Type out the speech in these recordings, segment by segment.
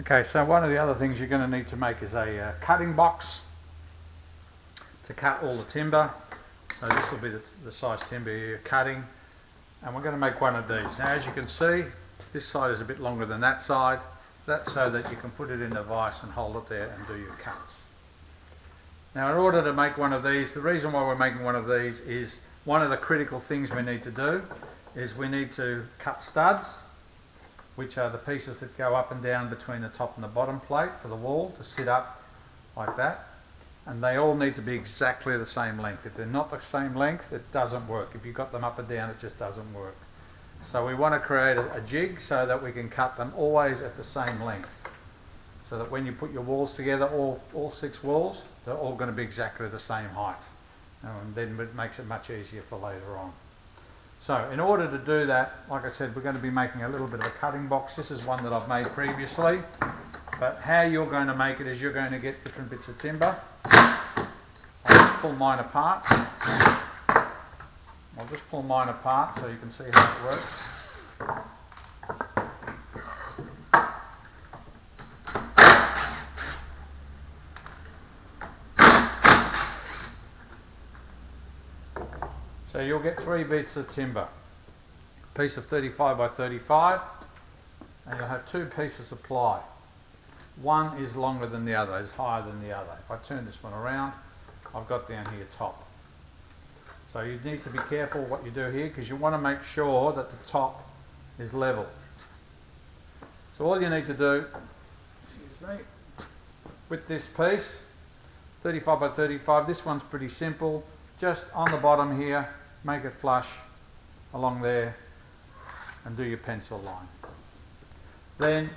Okay, so one of the other things you're going to need to make is a cutting box to cut all the timber. So this will be the size timber you're cutting, and we're going to make one of these. Now, as you can see, this side is a bit longer than that side. That's so that you can put it in the vise and hold it there and do your cuts. Now, in order to make one of these, the reason why we're making one of these is one of the critical things we need to do is we need to cut studs, which are the pieces that go up and down between the top and the bottom plate for the wall to sit up like that. And they all need to be exactly the same length. If they're not the same length, it doesn't work. If you've got them up and down, it just doesn't work. So we want to create a jig so that we can cut them always at the same length. So that when you put your walls together, all 6 walls, they're all going to be exactly the same height. And then it makes it much easier for later on. So in order to do that, like I said, we're going to be making a little bit of a cutting box. This is one that I've made previously. But how you're going to make it is you're going to get different bits of timber. I'll just pull mine apart. So you can see how it works. So you'll get 3 bits of timber. A piece of 35 by 35, and you'll have 2 pieces of ply. One is longer than the other, is higher than the other. If I turn this one around, I've got down here top. So you need to be careful what you do here, because you want to make sure that the top is level. So all you need to do, with this piece, 35 by 35, this one's pretty simple. Just on the bottom here, make it flush along there and do your pencil line. Then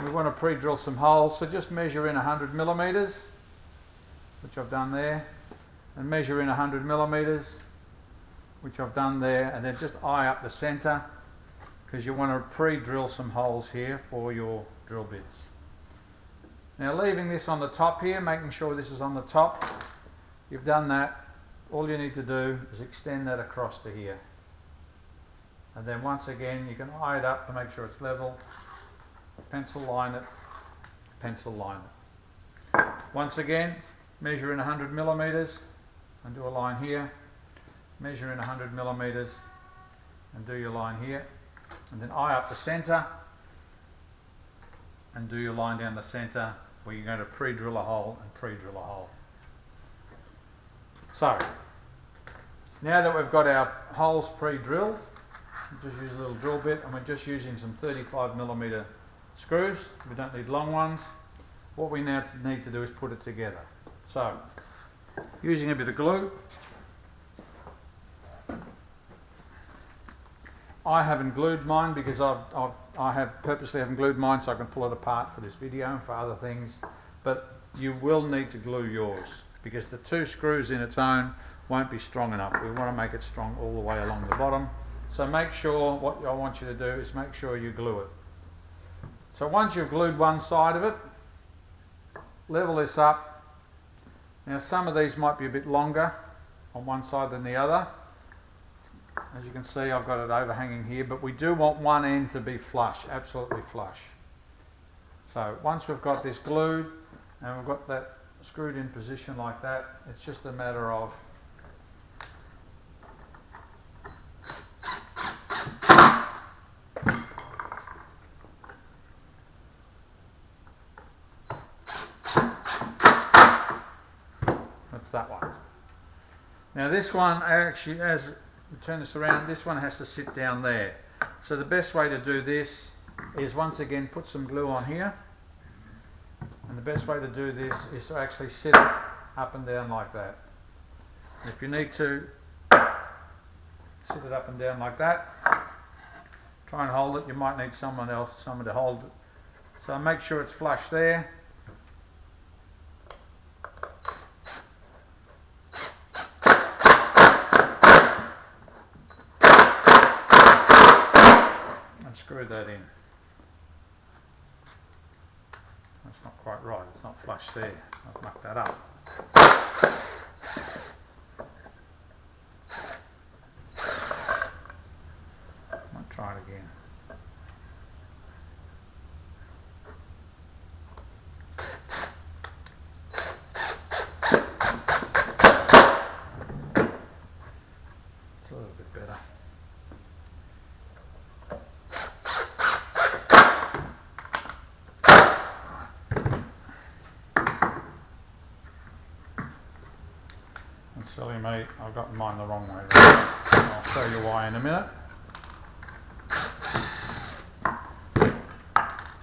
we want to pre-drill some holes, so just measure in 100 millimeters, which I've done there, and measure in 100 millimeters, which I've done there, and then just eye up the centre, because you want to pre-drill some holes here for your drill bits. Now, leaving this on the top here, making sure this is on the top, you've done that. All you need to do is extend that across to here, and then once again you can eye it up to make sure it's level, pencil line it, pencil line it. Once again, measure in 100 millimeters and do a line here, measure in 100 millimeters and do your line here, and then eye up the centre and do your line down the centre where you're going to pre-drill a hole and pre-drill a hole. So, now that we've got our holes pre-drilled, we'll just use a little drill bit, and we're just using some 35 millimeter screws. We don't need long ones. What we now need to do is put it together. So, using a bit of glue, I haven't glued mine because I have purposely haven't glued mine so I can pull it apart for this video and for other things, but you will need to glue yours because the 2 screws in its own won't be strong enough. We want to make it strong all the way along the bottom. So make sure, what I want you to do is make sure you glue it. So once you've glued one side of it, level this up. Now some of these might be a bit longer on one side than the other. As you can see, I've got it overhanging here, but we do want one end to be flush, absolutely flush. So once we've got this glued and we've got that screwed in position like that, it's just a matter of that's that one. Now this one actually, as we turn this around, this one has to sit down there. So the best way to do this is once again put some glue on here, and the best way to do this is to actually sit it up and down like that. And if you need to sit it up and down like that, try and hold it. You might need someone to hold it. So make sure it's flush there. And screw that in. That's not quite right, it's not flush there. I've mucked that up. Might try it again. me, I've got mine the wrong way. I'll show you why in a minute.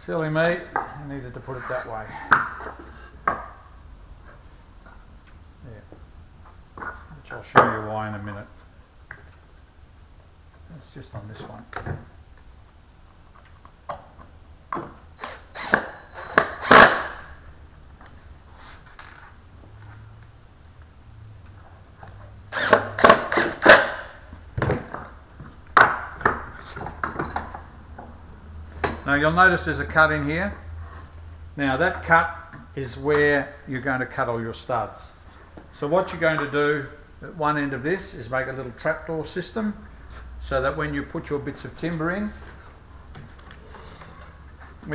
Silly me, I needed to put it that way. Yeah. Which I'll show you why in a minute. It's just on this one. Now you'll notice there's a cut in here. Now that cut is where you're going to cut all your studs. So what you're going to do at one end of this is make a little trapdoor system so that when you put your bits of timber in, they're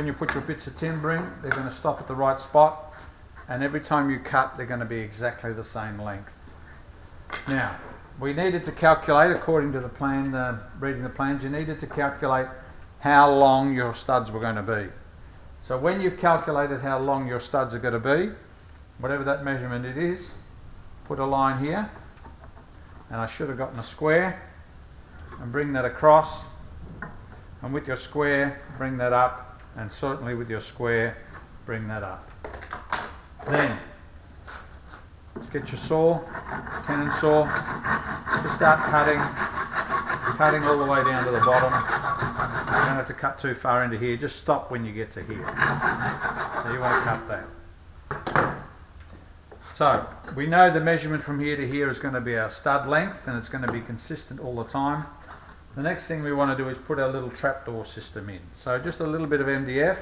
going to stop at the right spot, and every time you cut they're going to be exactly the same length. Now we needed to calculate, according to the plan, reading the plans, you needed to calculate how long your studs were going to be. So when you've calculated how long your studs are going to be, whatever that measurement it is, put a line here, and I should have gotten a square, and bring that across, and with your square bring that up, and certainly with your square bring that up. Then let's get your saw, tenon saw, just start cutting all the way down to the bottom. You don't have to cut too far into here, just stop when you get to here. So you want to cut that. So we know the measurement from here to here is going to be our stud length, and it's going to be consistent all the time. The next thing we want to do is put our little trapdoor system in. So just a little bit of MDF,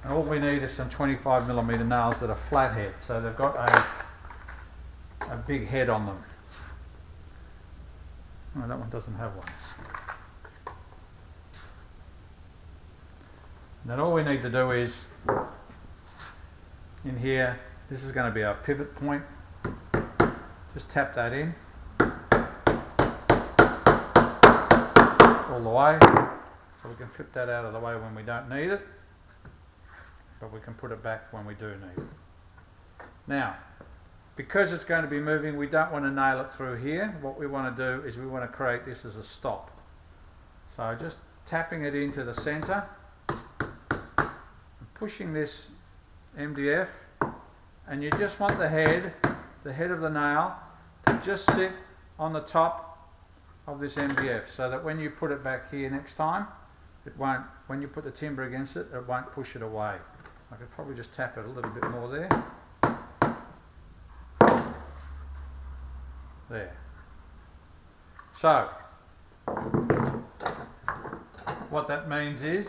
and all we need is some 25mm nails that are flathead, so they've got a big head on them. Oh, that one doesn't have one. Then all we need to do is, in here, this is going to be our pivot point. Just tap that in all the way, so we can flip that out of the way when we don't need it, but we can put it back when we do need it. Now, because it's going to be moving, we don't want to nail it through here. What we want to do is we want to create this as a stop. So just tapping it into the centre, pushing this MDF, and you just want the head of the nail to just sit on the top of this MDF, so that when you put it back here next time, it won't, when you put the timber against it, it won't push it away. I could probably just tap it a little bit more there. There. So what that means is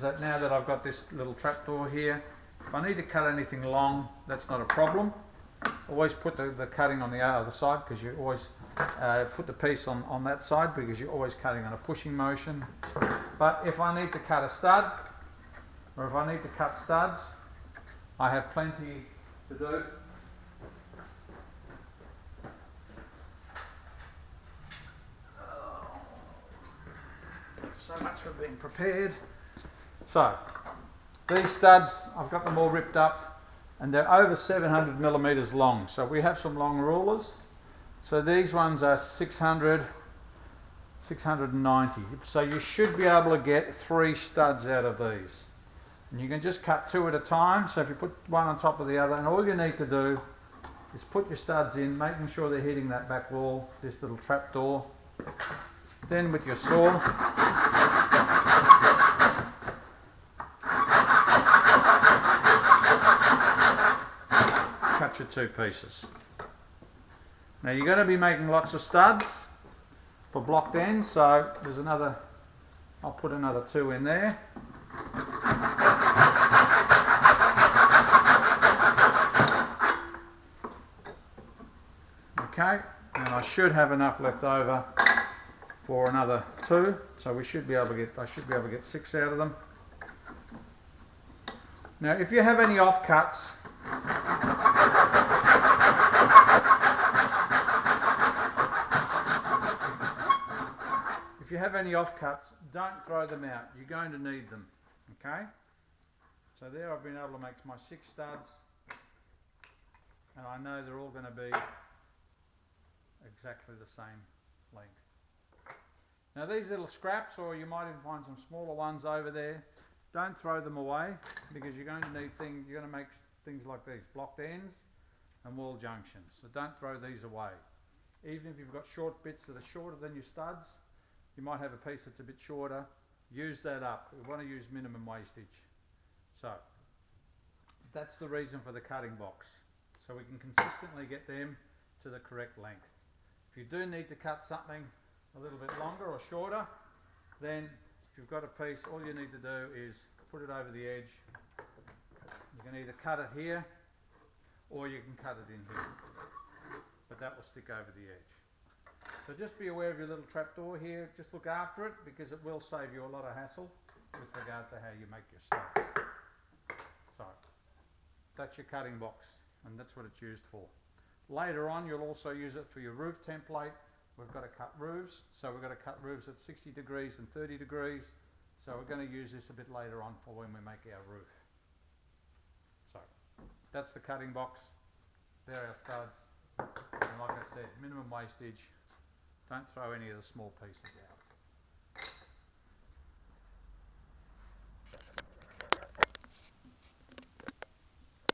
that now that I've got this little trapdoor here, if I need to cut anything long, that's not a problem. Always put the cutting on the other side, because you always put the piece on that side, because you're always cutting on a pushing motion. But if I need to cut a stud, or if I need to cut studs, I have plenty to do. So much for being prepared. So these studs, I've got them all ripped up, and they're over 700mm long. So we have some long rulers. So these ones are 600, 690. So you should be able to get 3 studs out of these. And you can just cut 2 at a time. So if you put one on top of the other, and all you need to do is put your studs in, making sure they're hitting that back wall, this little trap door. Then with your saw, cut your 2 pieces. Now you're going to be making lots of studs for blocked ends, so there's another, I'll put another 2 in there. Okay, and I should have enough left over for another 2, so we should be able to get, I should be able to get 6 out of them. Now if you have any offcuts, don't throw them out. You're going to need them. Okay? So there I've been able to make my 6 studs. and I know they're all going to be exactly the same length. Now these little scraps, or you might even find some smaller ones over there, don't throw them away, because you're going to need you're going to make things like these, blocked ends and wall junctions. So don't throw these away. Even if you've got short bits that are shorter than your studs, you might have a piece that's a bit shorter, use that up. We want to use minimum wastage. So that's the reason for the cutting box, so we can consistently get them to the correct length. If you do need to cut something a little bit longer or shorter, then if you've got a piece, all you need to do is put it over the edge. You can either cut it here or you can cut it in here, but that will stick over the edge. So just be aware of your little trapdoor here, just look after it, because it will save you a lot of hassle with regard to how you make your studs. So that's your cutting box, and that's what it's used for. Later on you'll also use it for your roof template. We've got to cut roofs, so we've got to cut roofs at 60 degrees and 30 degrees, so we're going to use this a bit later on for when we make our roof. So that's the cutting box, there are our studs, and like I said, minimum wastage, don't throw any of the small pieces out.